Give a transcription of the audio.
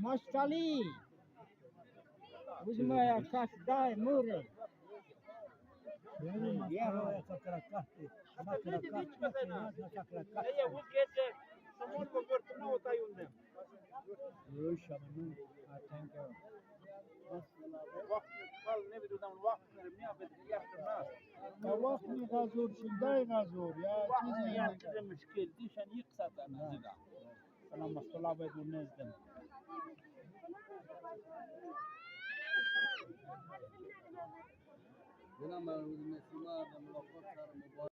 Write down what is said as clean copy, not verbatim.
مشتلی وزما یا کس دای موره یه رو وقت می غزور شده غزور یا چیزی مشکل دیشان یک ساعت نزدم سلام مصطلح باید نزدم بنام روز نسیما ملاقات سر